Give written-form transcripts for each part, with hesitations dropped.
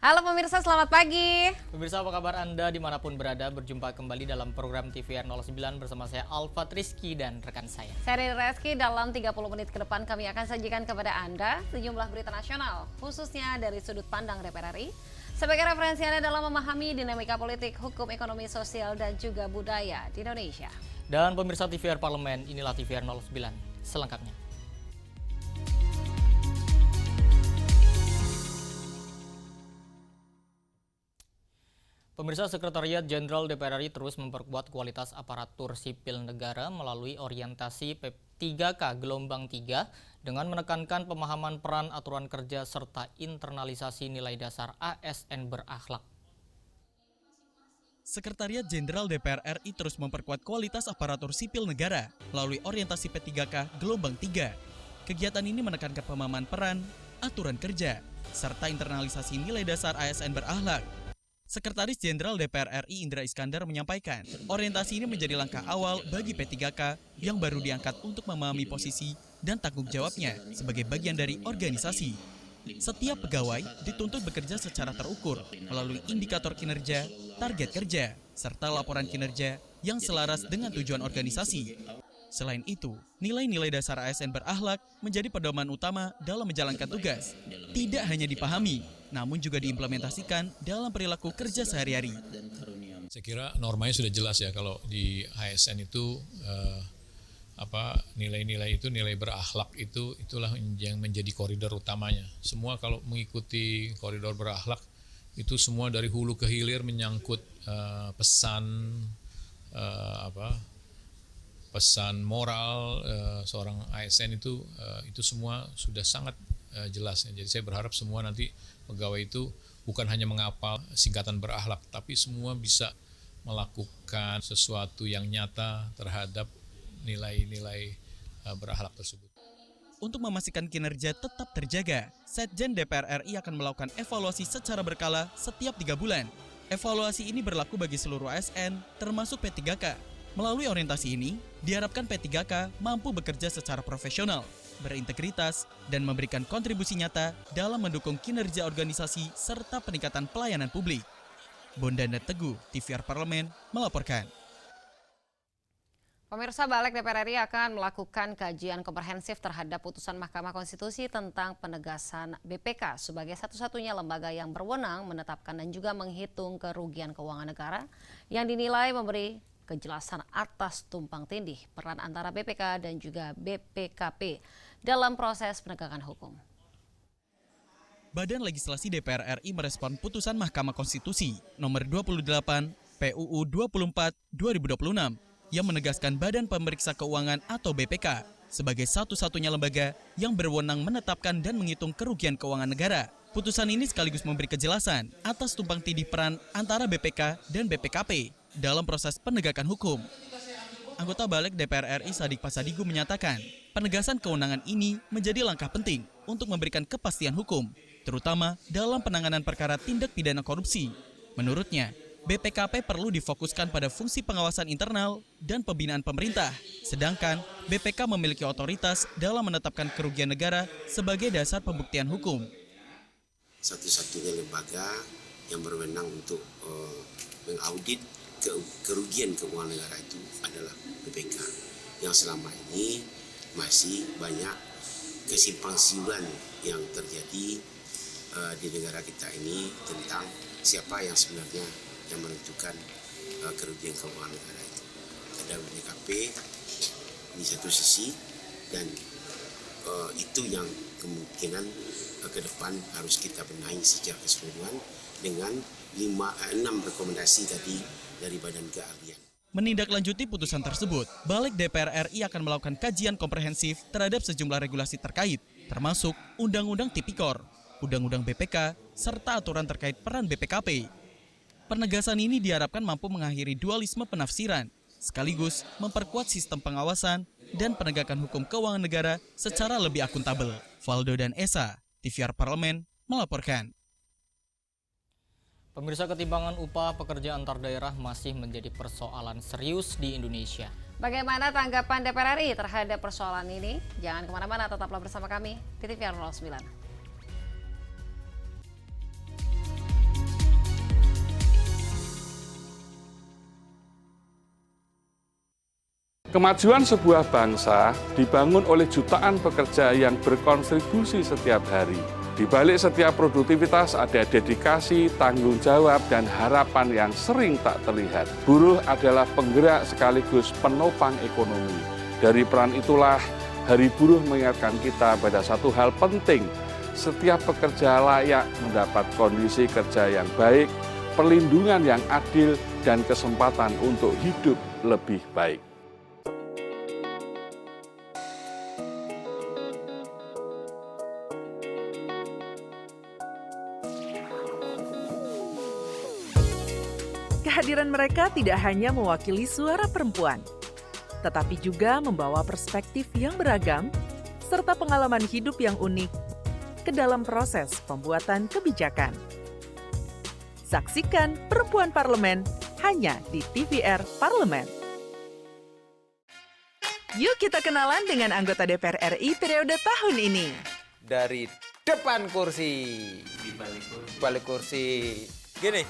Halo pemirsa, selamat pagi. Pemirsa, apa kabar Anda dimanapun berada? Berjumpa kembali dalam program TVR 09 bersama saya Alfat Rizky dan rekan saya. Saya Reski, dalam 30 menit ke depan kami akan sajikan kepada Anda sejumlah berita nasional, khususnya dari sudut pandang DPR RI, sebagai referensi Anda dalam memahami dinamika politik, hukum, ekonomi, sosial, dan juga budaya di Indonesia. Dan pemirsa TVR Parlemen, inilah TVR 09 selengkapnya. Pemirsa, Sekretariat Jenderal DPR RI terus memperkuat kualitas aparatur sipil negara melalui orientasi P3K gelombang 3 dengan menekankan pemahaman peran aturan kerja serta internalisasi nilai dasar ASN berakhlak. Sekretariat Jenderal DPR RI terus memperkuat kualitas aparatur sipil negara melalui orientasi P3K gelombang 3. Kegiatan ini menekankan pemahaman peran, aturan kerja, serta internalisasi nilai dasar ASN berakhlak. Sekretaris Jenderal DPR RI Indra Iskandar menyampaikan, orientasi ini menjadi langkah awal bagi P3K yang baru diangkat untuk memahami posisi dan tanggung jawabnya sebagai bagian dari organisasi. Setiap pegawai dituntut bekerja secara terukur melalui indikator kinerja, target kerja, serta laporan kinerja yang selaras dengan tujuan organisasi. Selain itu, nilai-nilai dasar ASN berakhlak menjadi pedoman utama dalam menjalankan tugas. Tidak hanya dipahami, namun juga diimplementasikan dalam perilaku kerja sehari-hari. Saya kira normanya sudah jelas ya kalau di ASN itu nilai-nilai itu, nilai berakhlak itulah yang menjadi koridor utamanya. Semua kalau mengikuti koridor berakhlak itu semua dari hulu ke hilir menyangkut pesan moral seorang ASN itu semua sudah sangat jelas. Jadi saya berharap semua nanti pegawai itu bukan hanya menghafal singkatan berakhlak, tapi semua bisa melakukan sesuatu yang nyata terhadap nilai-nilai berakhlak tersebut. Untuk memastikan kinerja tetap terjaga, Setjen DPR RI akan melakukan evaluasi secara berkala setiap 3 bulan. Evaluasi ini berlaku bagi seluruh ASN, termasuk P3K. Melalui orientasi ini, diharapkan P3K mampu bekerja secara profesional, berintegritas, dan memberikan kontribusi nyata dalam mendukung kinerja organisasi serta peningkatan pelayanan publik. Bondanda Teguh, TVR Parlemen, melaporkan. Pemirsa, Balik DPR RI akan melakukan kajian komprehensif terhadap putusan Mahkamah Konstitusi tentang penegasan BPK sebagai satu-satunya lembaga yang berwenang menetapkan dan juga menghitung kerugian keuangan negara yang dinilai memberi kejelasan atas tumpang tindih peran antara BPK dan juga BPKP dalam proses penegakan hukum. Badan Legislasi DPR RI merespon putusan Mahkamah Konstitusi nomor 28 PUU 24 2026 yang menegaskan Badan Pemeriksa Keuangan atau BPK sebagai satu-satunya lembaga yang berwenang menetapkan dan menghitung kerugian keuangan negara. Putusan ini sekaligus memberi kejelasan atas tumpang tindih peran antara BPK dan BPKP dalam proses penegakan hukum. Anggota Balik DPR RI Sadik Pasadigu menyatakan, penegasan kewenangan ini menjadi langkah penting untuk memberikan kepastian hukum, terutama dalam penanganan perkara tindak pidana korupsi. Menurutnya, BPKP perlu difokuskan pada fungsi pengawasan internal dan pembinaan pemerintah, sedangkan BPK memiliki otoritas dalam menetapkan kerugian negara sebagai dasar pembuktian hukum. Satu-satunya lembaga yang berwenang untuk mengaudit kerugian keuangan negara itu adalah BPK, yang selama ini masih banyak kesimpang siuran yang terjadi di negara kita ini tentang siapa yang sebenarnya yang menentukan kerugian keuangan negara itu. Ada BPKP di satu sisi, dan itu yang kemungkinan ke depan harus kita benahi secara keseluruhan dengan 6 rekomendasi tadi dari Badan Keahlian. Menindaklanjuti putusan tersebut, Balik DPR RI akan melakukan kajian komprehensif terhadap sejumlah regulasi terkait, termasuk Undang-Undang Tipikor, Undang-Undang BPK, serta aturan terkait peran BPKP. Penegasan ini diharapkan mampu mengakhiri dualisme penafsiran, sekaligus memperkuat sistem pengawasan dan penegakan hukum keuangan negara secara lebih akuntabel. Valdo dan Esa, TVR Parlemen, melaporkan. Pemirsa, ketimpangan upah pekerja antar daerah masih menjadi persoalan serius di Indonesia. Bagaimana tanggapan DPR RI terhadap persoalan ini? Jangan kemana-mana, tetaplah bersama kami di TVR 09. Kemajuan sebuah bangsa dibangun oleh jutaan pekerja yang berkontribusi setiap hari. Di balik setiap produktivitas ada dedikasi, tanggung jawab, dan harapan yang sering tak terlihat. Buruh adalah penggerak sekaligus penopang ekonomi. Dari peran itulah, Hari Buruh mengingatkan kita pada satu hal penting. Setiap pekerja layak mendapat kondisi kerja yang baik, perlindungan yang adil, dan kesempatan untuk hidup lebih baik. Kehadiran mereka tidak hanya mewakili suara perempuan, tetapi juga membawa perspektif yang beragam serta pengalaman hidup yang unik ke dalam proses pembuatan kebijakan. Saksikan Perempuan Parlemen hanya di TVR Parlemen. Yuk kita kenalan dengan anggota DPR RI periode tahun ini. Dari depan kursi, di balik kursi. Gini,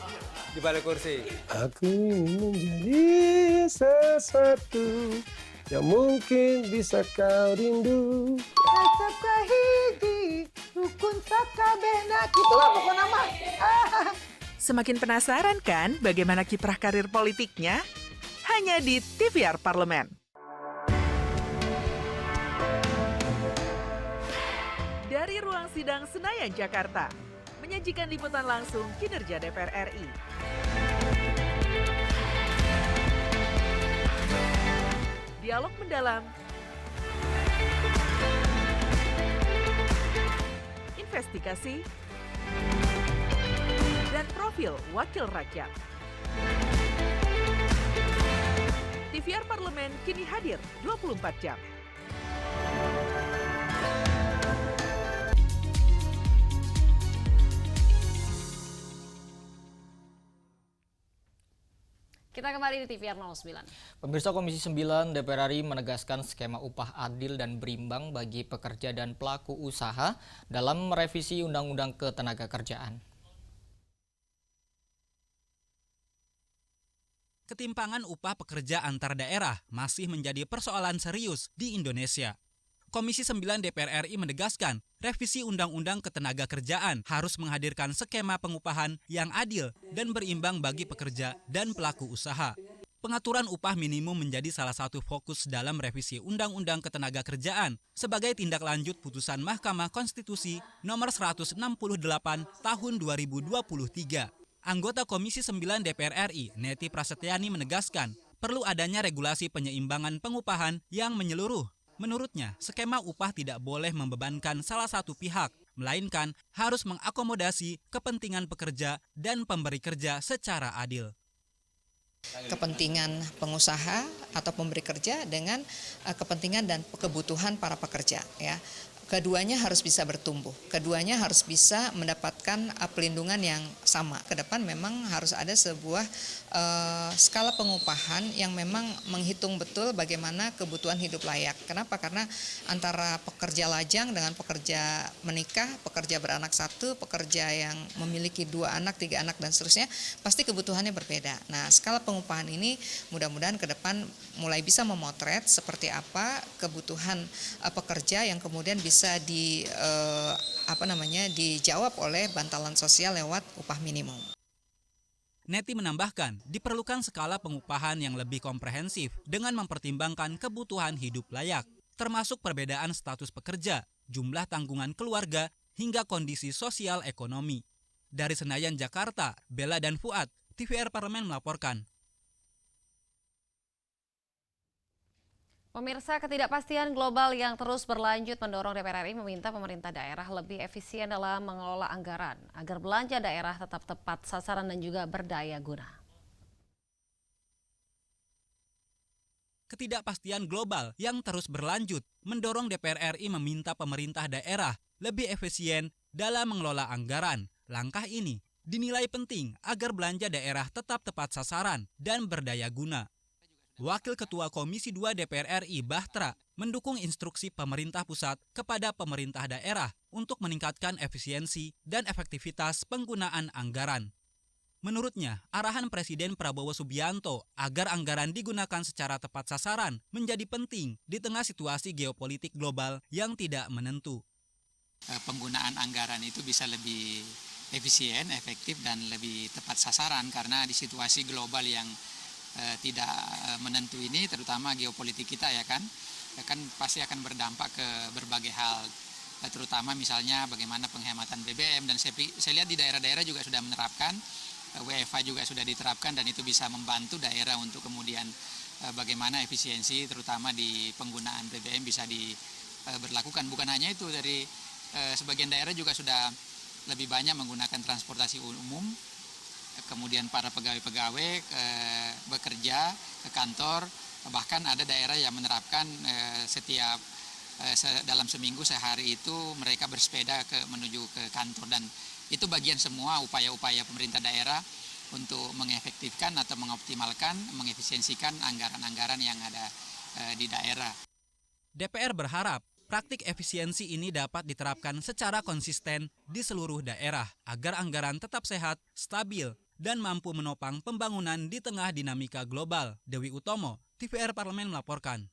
di balik kursi. Aku ingin menjadi sesuatu yang mungkin bisa kau rindu. Tetap kahiji, rukun sakabehna, gitulah pokok nama. Semakin penasaran kan bagaimana kiprah karir politiknya? Hanya di TVR Parlemen. Dari ruang sidang Senayan, Jakarta, menyajikan liputan langsung kinerja DPR RI. Dialog mendalam, investigasi, dan profil wakil rakyat. TVR Parlemen kini hadir 24 jam. Kita kembali di TVR 09. Pemirsa, Komisi 9 DPR RI menegaskan skema upah adil dan berimbang bagi pekerja dan pelaku usaha dalam merevisi Undang-Undang Ketenagakerjaan. Ketimpangan upah pekerja antar daerah masih menjadi persoalan serius di Indonesia. Komisi 9 DPR RI menegaskan, revisi Undang-Undang Ketenagakerjaan harus menghadirkan skema pengupahan yang adil dan berimbang bagi pekerja dan pelaku usaha. Pengaturan upah minimum menjadi salah satu fokus dalam revisi Undang-Undang Ketenagakerjaan sebagai tindak lanjut putusan Mahkamah Konstitusi nomor 168 tahun 2023. Anggota Komisi 9 DPR RI, Neti Prasetyani menegaskan, perlu adanya regulasi penyeimbangan pengupahan yang menyeluruh. Menurutnya, skema upah tidak boleh membebankan salah satu pihak, melainkan harus mengakomodasi kepentingan pekerja dan pemberi kerja secara adil. Kepentingan pengusaha atau pemberi kerja dengan kepentingan dan kebutuhan para pekerja, ya. Keduanya harus bisa bertumbuh, keduanya harus bisa mendapatkan pelindungan yang sama. Ke depan memang harus ada sebuah skala pengupahan yang memang menghitung betul bagaimana kebutuhan hidup layak. Kenapa? Karena antara pekerja lajang dengan pekerja menikah, pekerja beranak satu, pekerja yang memiliki 2 anak, 3 anak, dan seterusnya, pasti kebutuhannya berbeda. Nah, skala pengupahan ini mudah-mudahan ke depan mulai bisa memotret seperti apa kebutuhan pekerja yang kemudian bisa dijawab oleh bantalan sosial lewat upah minimum. Neti menambahkan, diperlukan skala pengupahan yang lebih komprehensif dengan mempertimbangkan kebutuhan hidup layak, termasuk perbedaan status pekerja, jumlah tanggungan keluarga, hingga kondisi sosial ekonomi. Dari Senayan, Jakarta, Bella dan Fuad, TVR Parlemen melaporkan. Pemirsa, ketidakpastian global yang terus berlanjut mendorong DPR RI meminta pemerintah daerah lebih efisien dalam mengelola anggaran agar belanja daerah tetap tepat sasaran dan juga berdaya guna. Ketidakpastian global yang terus berlanjut mendorong DPR RI meminta pemerintah daerah lebih efisien dalam mengelola anggaran. Langkah ini dinilai penting agar belanja daerah tetap tepat sasaran dan berdaya guna. Wakil Ketua Komisi 2 DPR RI Bahtra mendukung instruksi pemerintah pusat kepada pemerintah daerah untuk meningkatkan efisiensi dan efektivitas penggunaan anggaran. Menurutnya, arahan Presiden Prabowo Subianto agar anggaran digunakan secara tepat sasaran menjadi penting di tengah situasi geopolitik global yang tidak menentu. Penggunaan anggaran itu bisa lebih efisien, efektif, dan lebih tepat sasaran karena di situasi global yang tidak menentu ini, terutama geopolitik kita ya kan pasti akan berdampak ke berbagai hal, terutama misalnya bagaimana penghematan BBM, dan saya lihat di daerah-daerah juga sudah menerapkan, WFH juga sudah diterapkan, dan itu bisa membantu daerah untuk kemudian bagaimana efisiensi terutama di penggunaan BBM bisa diberlakukan. Bukan hanya itu, dari sebagian daerah juga sudah lebih banyak menggunakan transportasi umum, kemudian para pegawai-pegawai bekerja ke kantor, bahkan ada daerah yang menerapkan setiap dalam seminggu sehari itu mereka bersepeda menuju ke kantor, dan itu bagian semua upaya-upaya pemerintah daerah untuk mengefektifkan atau mengoptimalkan, mengefisiensikan anggaran-anggaran yang ada di daerah. DPR berharap praktik efisiensi ini dapat diterapkan secara konsisten di seluruh daerah agar anggaran tetap sehat, stabil, dan mampu menopang pembangunan di tengah dinamika global. Dewi Utomo, TVR Parlemen melaporkan.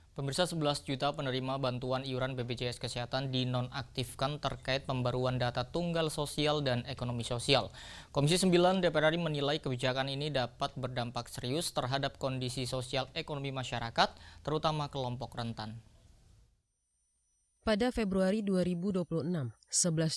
Pemirsa, 11 juta penerima bantuan iuran BPJS Kesehatan dinonaktifkan terkait pembaruan data tunggal sosial dan ekonomi sosial. Komisi 9 DPR RI menilai kebijakan ini dapat berdampak serius terhadap kondisi sosial ekonomi masyarakat, terutama kelompok rentan. Pada Februari 2026, 11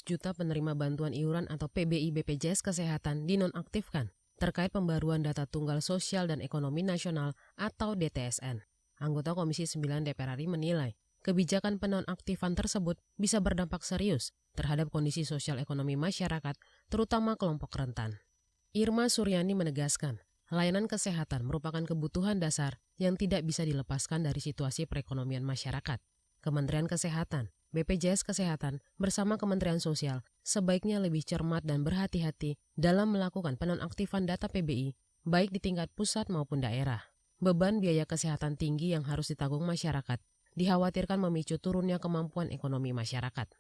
juta penerima bantuan iuran atau PBI BPJS Kesehatan dinonaktifkan terkait pembaruan data tunggal sosial dan ekonomi nasional atau DTSN. Anggota Komisi 9 DPR RI menilai kebijakan penonaktifan tersebut bisa berdampak serius terhadap kondisi sosial ekonomi masyarakat, terutama kelompok rentan. Irma Suryani menegaskan, layanan kesehatan merupakan kebutuhan dasar yang tidak bisa dilepaskan dari situasi perekonomian masyarakat. Kementerian Kesehatan, BPJS Kesehatan bersama Kementerian Sosial sebaiknya lebih cermat dan berhati-hati dalam melakukan penonaktifan data PBI, baik di tingkat pusat maupun daerah. Beban biaya kesehatan tinggi yang harus ditanggung masyarakat dikhawatirkan memicu turunnya kemampuan ekonomi masyarakat.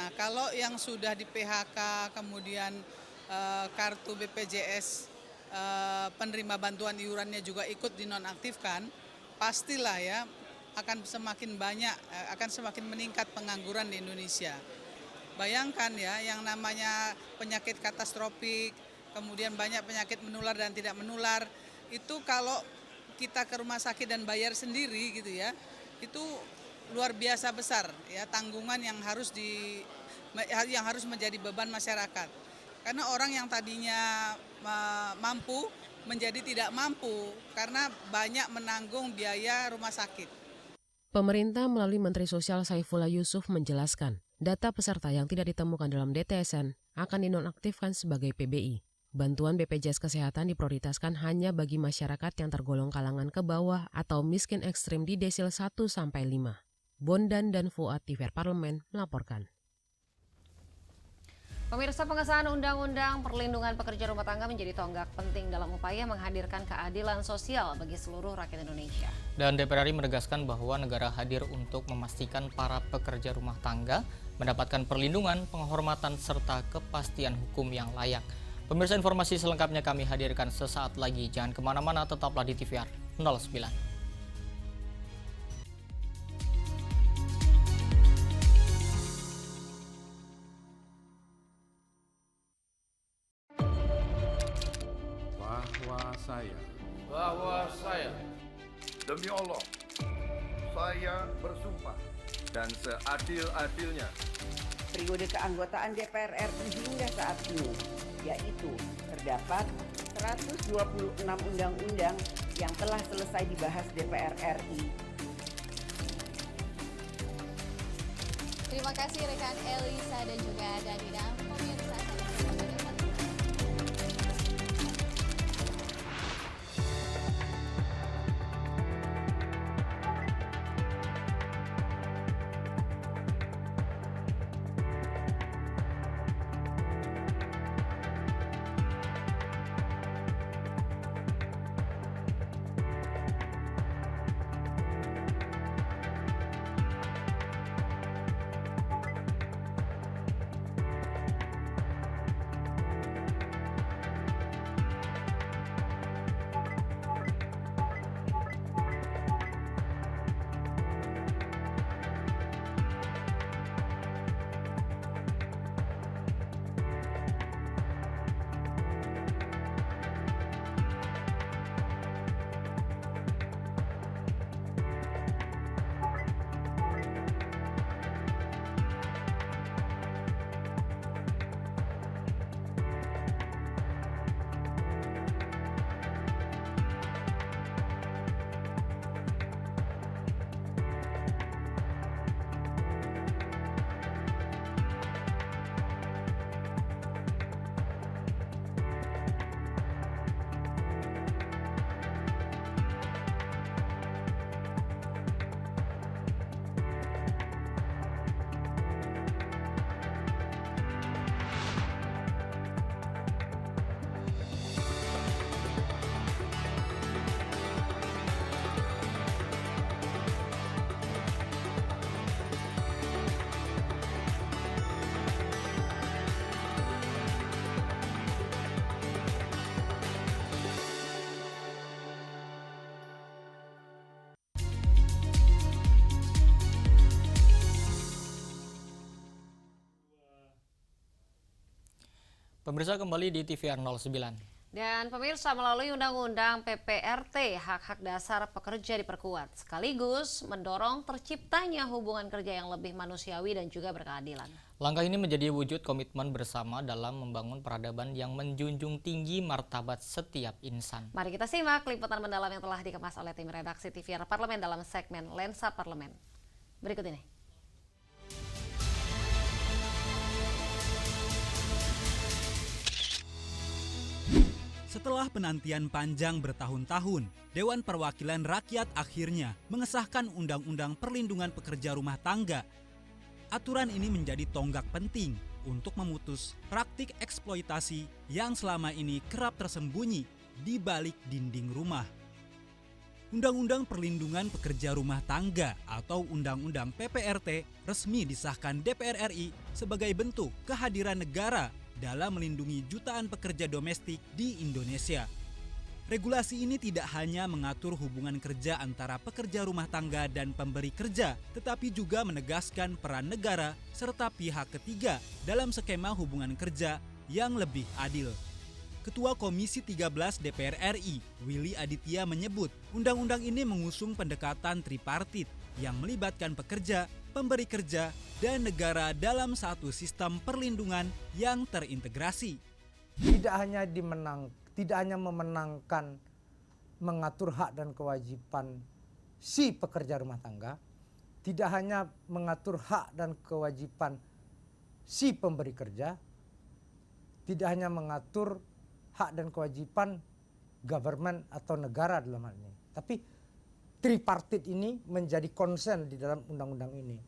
Nah, kalau yang sudah di PHK, kemudian kartu BPJS penerima bantuan iurannya juga ikut dinonaktifkan, pastilah ya akan semakin meningkat pengangguran di Indonesia. Bayangkan ya, yang namanya penyakit katastropik, kemudian banyak penyakit menular dan tidak menular, itu kalau kita ke rumah sakit dan bayar sendiri gitu ya, itu luar biasa besar ya tanggungan yang harus menjadi beban masyarakat. Karena orang yang tadinya mampu menjadi tidak mampu karena banyak menanggung biaya rumah sakit. Pemerintah melalui Menteri Sosial Saifullah Yusuf menjelaskan, data peserta yang tidak ditemukan dalam DTSN akan dinonaktifkan sebagai PBI. Bantuan BPJS Kesehatan diprioritaskan hanya bagi masyarakat yang tergolong kalangan ke bawah atau miskin ekstrim di desil 1-5. Bondan dan Fuad, TVR Parlemen melaporkan. Pemirsa, pengesahan Undang-Undang Perlindungan Pekerja Rumah Tangga menjadi tonggak penting dalam upaya menghadirkan keadilan sosial bagi seluruh rakyat Indonesia. Dan DPR RI menegaskan bahwa negara hadir untuk memastikan para pekerja rumah tangga mendapatkan perlindungan, penghormatan, serta kepastian hukum yang layak. Pemirsa, informasi selengkapnya kami hadirkan sesaat lagi. Jangan kemana-mana, tetaplah di TVR 09. Bahwa saya demi Allah, saya bersumpah dan seadil-adilnya periode keanggotaan DPR RI hingga saat ini, yaitu terdapat 126 undang-undang yang telah selesai dibahas DPR RI. Terima kasih rekan Elisa dan juga Danida. Pemirsa, Pemirsa, kembali di TVR 09. Dan pemirsa, melalui Undang-Undang PPRT, hak-hak dasar pekerja diperkuat, sekaligus mendorong terciptanya hubungan kerja yang lebih manusiawi dan juga berkeadilan. Langkah ini menjadi wujud komitmen bersama dalam membangun peradaban yang menjunjung tinggi martabat setiap insan. Mari kita simak liputan mendalam yang telah dikemas oleh tim redaksi TVR Parlemen dalam segmen Lensa Parlemen. Berikut ini. Setelah penantian panjang bertahun-tahun, Dewan Perwakilan Rakyat akhirnya mengesahkan Undang-Undang Perlindungan Pekerja Rumah Tangga. Aturan ini menjadi tonggak penting untuk memutus praktik eksploitasi yang selama ini kerap tersembunyi di balik dinding rumah. Undang-Undang Perlindungan Pekerja Rumah Tangga atau Undang-Undang PPRT resmi disahkan DPR RI sebagai bentuk kehadiran negara dalam melindungi jutaan pekerja domestik di Indonesia. Regulasi ini tidak hanya mengatur hubungan kerja antara pekerja rumah tangga dan pemberi kerja, tetapi juga menegaskan peran negara serta pihak ketiga dalam skema hubungan kerja yang lebih adil. Ketua Komisi 13 DPR RI, Willy Aditya menyebut, undang-undang ini mengusung pendekatan tripartit yang melibatkan pekerja, pemberi kerja, dan negara dalam satu sistem perlindungan yang terintegrasi. Tidak hanya memenangkan mengatur hak dan kewajiban si pekerja rumah tangga, tidak hanya mengatur hak dan kewajiban si pemberi kerja, tidak hanya mengatur hak dan kewajiban government atau negara dalam hal ini, tapi tripartit ini menjadi concern di dalam undang-undang ini.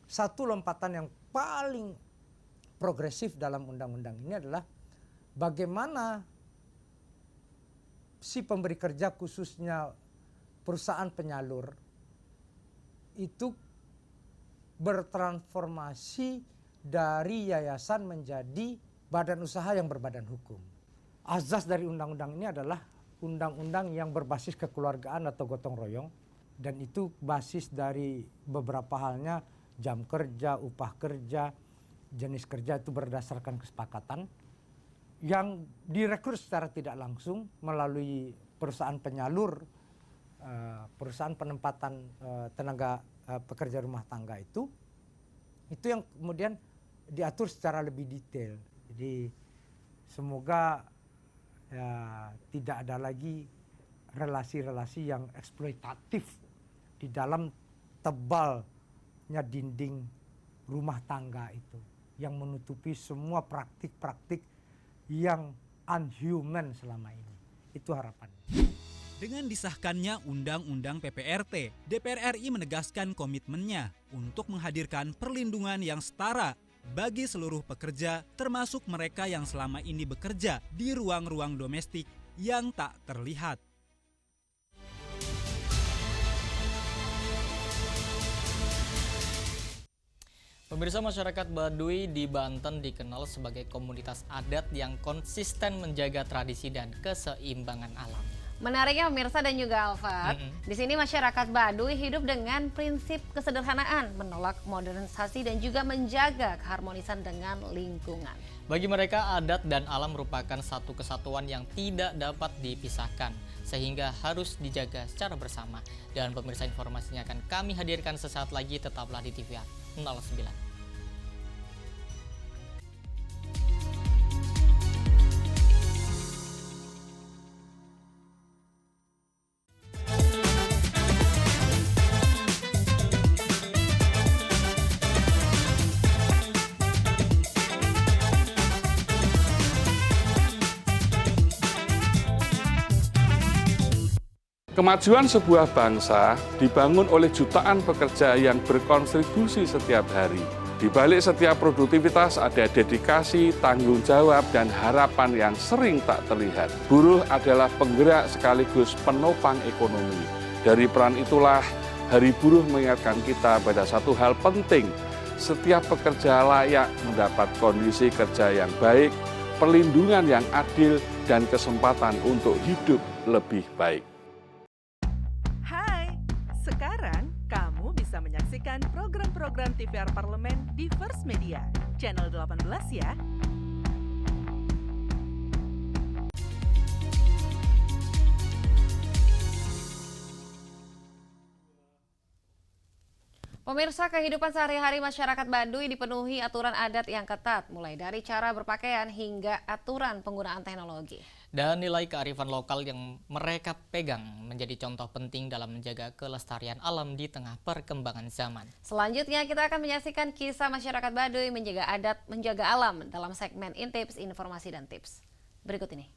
Satu lompatan yang paling progresif dalam undang-undang ini adalah bagaimana si pemberi kerja, khususnya perusahaan penyalur, itu bertransformasi dari yayasan menjadi badan usaha yang berbadan hukum. Azas dari undang-undang ini adalah undang-undang yang berbasis kekeluargaan atau gotong royong, dan itu basis dari beberapa halnya jam kerja, upah kerja, jenis kerja itu berdasarkan kesepakatan yang direkrut secara tidak langsung melalui perusahaan penyalur, perusahaan penempatan tenaga pekerja rumah tangga itu yang kemudian diatur secara lebih detail. Jadi semoga tidak ada lagi relasi-relasi yang eksploitatif di dalam tebalnya dinding rumah tangga itu, yang menutupi semua praktik-praktik yang unhuman selama ini. Itu harapannya. Dengan disahkannya Undang-Undang PPRT, DPR RI menegaskan komitmennya untuk menghadirkan perlindungan yang setara bagi seluruh pekerja, termasuk mereka yang selama ini bekerja di ruang-ruang domestik yang tak terlihat. Pemirsa, masyarakat Baduy di Banten dikenal sebagai komunitas adat yang konsisten menjaga tradisi dan keseimbangan alam. Menariknya pemirsa dan juga Alfat, di sini masyarakat Baduy hidup dengan prinsip kesederhanaan, menolak modernisasi dan juga menjaga keharmonisan dengan lingkungan. Bagi mereka, adat dan alam merupakan satu kesatuan yang tidak dapat dipisahkan, sehingga harus dijaga secara bersama. Dan pemirsa, informasinya akan kami hadirkan sesaat lagi, tetaplah di TVR 09. Kemajuan sebuah bangsa dibangun oleh jutaan pekerja yang berkontribusi setiap hari. Di balik setiap produktivitas ada dedikasi, tanggung jawab, dan harapan yang sering tak terlihat. Buruh adalah penggerak sekaligus penopang ekonomi. Dari peran itulah, Hari Buruh mengingatkan kita pada satu hal penting. Setiap pekerja layak mendapat kondisi kerja yang baik, perlindungan yang adil, dan kesempatan untuk hidup lebih baik. Sekarang, kamu bisa menyaksikan program-program TVR Parlemen di First Media, channel 18 ya. Pemirsa, kehidupan sehari-hari masyarakat Baduy dipenuhi aturan adat yang ketat, mulai dari cara berpakaian hingga aturan penggunaan teknologi. Dan nilai kearifan lokal yang mereka pegang menjadi contoh penting dalam menjaga kelestarian alam di tengah perkembangan zaman. Selanjutnya kita akan menyaksikan kisah masyarakat Baduy menjaga adat, menjaga alam dalam segmen Intips, Informasi dan Tips. Berikut ini.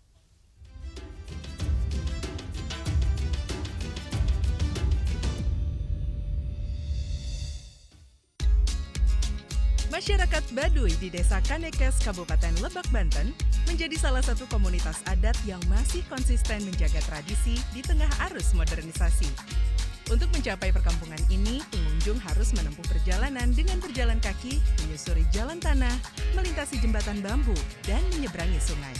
Masyarakat Baduy di Desa Kanekes, Kabupaten Lebak, Banten menjadi salah satu komunitas adat yang masih konsisten menjaga tradisi di tengah arus modernisasi. Untuk mencapai perkampungan ini, pengunjung harus menempuh perjalanan dengan berjalan kaki, menyusuri jalan tanah, melintasi jembatan bambu, dan menyeberangi sungai.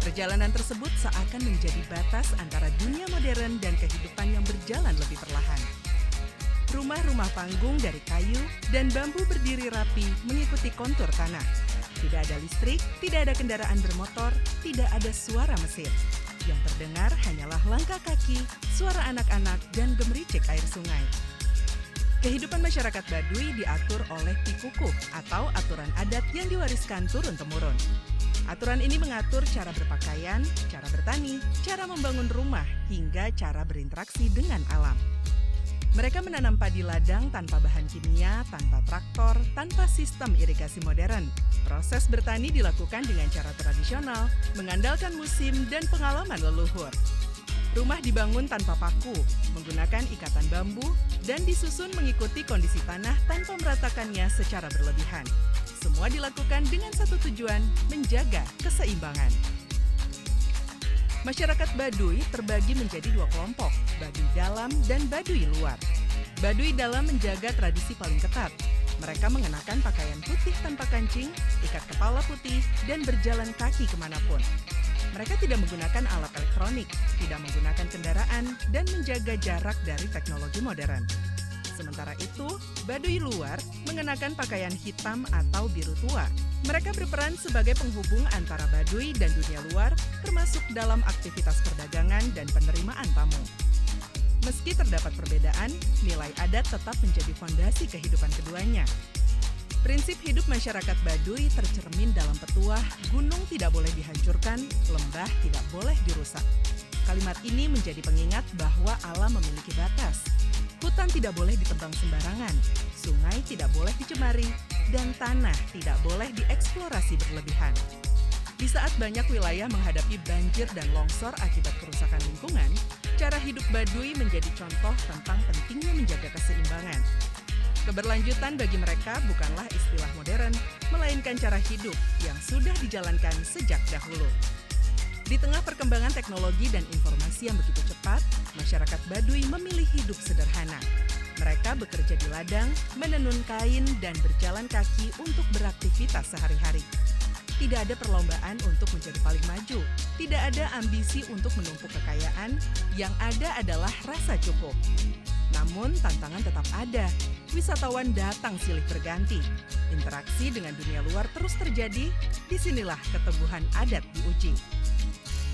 Perjalanan tersebut seakan menjadi batas antara dunia modern dan kehidupan yang berjalan lebih perlahan. Rumah-rumah panggung dari kayu dan bambu berdiri rapi mengikuti kontur tanah. Tidak ada listrik, tidak ada kendaraan bermotor, tidak ada suara mesin. Yang terdengar hanyalah langkah kaki, suara anak-anak, dan gemericik air sungai. Kehidupan masyarakat Baduy diatur oleh Pikukuh atau aturan adat yang diwariskan turun-temurun. Aturan ini mengatur cara berpakaian, cara bertani, cara membangun rumah, hingga cara berinteraksi dengan alam. Mereka menanam padi ladang tanpa bahan kimia, tanpa traktor, tanpa sistem irigasi modern. Proses bertani dilakukan dengan cara tradisional, mengandalkan musim dan pengalaman leluhur. Rumah dibangun tanpa paku, menggunakan ikatan bambu, dan disusun mengikuti kondisi tanah tanpa meratakannya secara berlebihan. Semua dilakukan dengan satu tujuan, menjaga keseimbangan. Masyarakat Baduy terbagi menjadi dua kelompok, Baduy dalam dan Baduy luar. Baduy dalam menjaga tradisi paling ketat. Mereka mengenakan pakaian putih tanpa kancing, ikat kepala putih, dan berjalan kaki kemanapun. Mereka tidak menggunakan alat elektronik, tidak menggunakan kendaraan, dan menjaga jarak dari teknologi modern. Sementara itu, Baduy luar mengenakan pakaian hitam atau biru tua. Mereka berperan sebagai penghubung antara Baduy dan dunia luar, termasuk dalam aktivitas perdagangan dan penerimaan tamu. Meski terdapat perbedaan, nilai adat tetap menjadi fondasi kehidupan keduanya. Prinsip hidup masyarakat Baduy tercermin dalam petuah, gunung tidak boleh dihancurkan, lembah tidak boleh dirusak. Kalimat ini menjadi pengingat bahwa alam memiliki batas. Hutan tidak boleh ditebang sembarangan, sungai tidak boleh dicemari, dan tanah tidak boleh dieksplorasi berlebihan. Di saat banyak wilayah menghadapi banjir dan longsor akibat kerusakan lingkungan, cara hidup Baduy menjadi contoh tentang pentingnya menjaga keseimbangan. Keberlanjutan bagi mereka bukanlah istilah modern, melainkan cara hidup yang sudah dijalankan sejak dahulu. Di tengah perkembangan teknologi dan informasi yang begitu cepat, masyarakat Baduy memilih hidup sederhana. Mereka bekerja di ladang, menenun kain, dan berjalan kaki untuk beraktivitas sehari-hari. Tidak ada perlombaan untuk menjadi paling maju. Tidak ada ambisi untuk menumpuk kekayaan. Yang ada adalah rasa cukup. Namun tantangan tetap ada. Wisatawan datang silih berganti. Interaksi dengan dunia luar terus terjadi. Disinilah keteguhan adat diuji.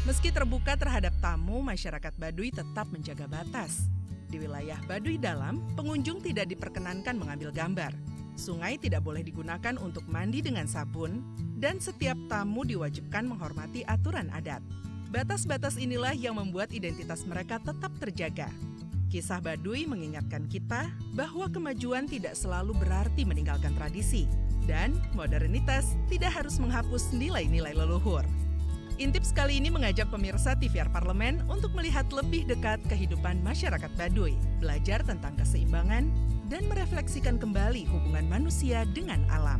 Meski terbuka terhadap tamu, masyarakat Baduy tetap menjaga batas. Di wilayah Baduy dalam, pengunjung tidak diperkenankan mengambil gambar. Sungai tidak boleh digunakan untuk mandi dengan sabun, dan setiap tamu diwajibkan menghormati aturan adat. Batas-batas inilah yang membuat identitas mereka tetap terjaga. Kisah Baduy mengingatkan kita bahwa kemajuan tidak selalu berarti meninggalkan tradisi, dan modernitas tidak harus menghapus nilai-nilai leluhur. Intips kali ini mengajak pemirsa TVR Parlemen untuk melihat lebih dekat kehidupan masyarakat Baduy, belajar tentang keseimbangan, dan merefleksikan kembali hubungan manusia dengan alam.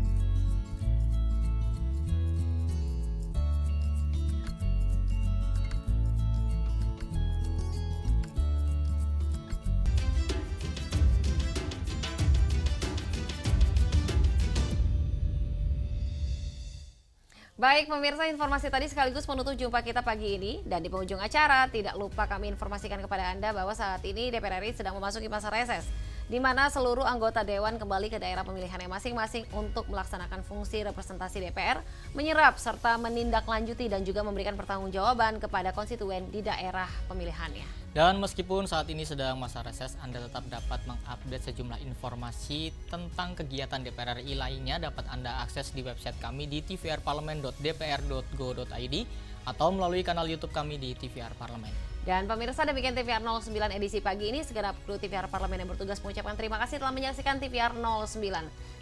Baik pemirsa, informasi tadi sekaligus menutup jumpa kita pagi ini. Dan di penghujung acara, tidak lupa kami informasikan kepada Anda bahwa saat ini DPR RI sedang memasuki masa reses. di mana seluruh anggota Dewan kembali ke daerah pemilihannya masing-masing untuk melaksanakan fungsi representasi DPR, menyerap serta menindaklanjuti dan juga memberikan pertanggungjawaban kepada konstituen di daerah pemilihannya. Dan meskipun saat ini sedang masa reses, Anda tetap dapat mengupdate sejumlah informasi tentang kegiatan DPR RI lainnya dapat Anda akses di website kami di tvrparlemen.dpr.go.id atau melalui kanal YouTube kami di TVR Parlemen. Dan pemirsa, demikian TVR 09 edisi pagi ini. Segenap kru TVR Parlemen yang bertugas mengucapkan terima kasih telah menyaksikan TVR 09.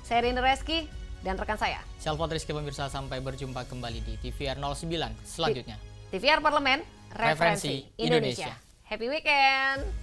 Saya Rinda Reski dan rekan saya Syalfat Rizky. Pemirsa, sampai berjumpa kembali di TVR 09 selanjutnya. TVR Parlemen, referensi Indonesia. Happy weekend!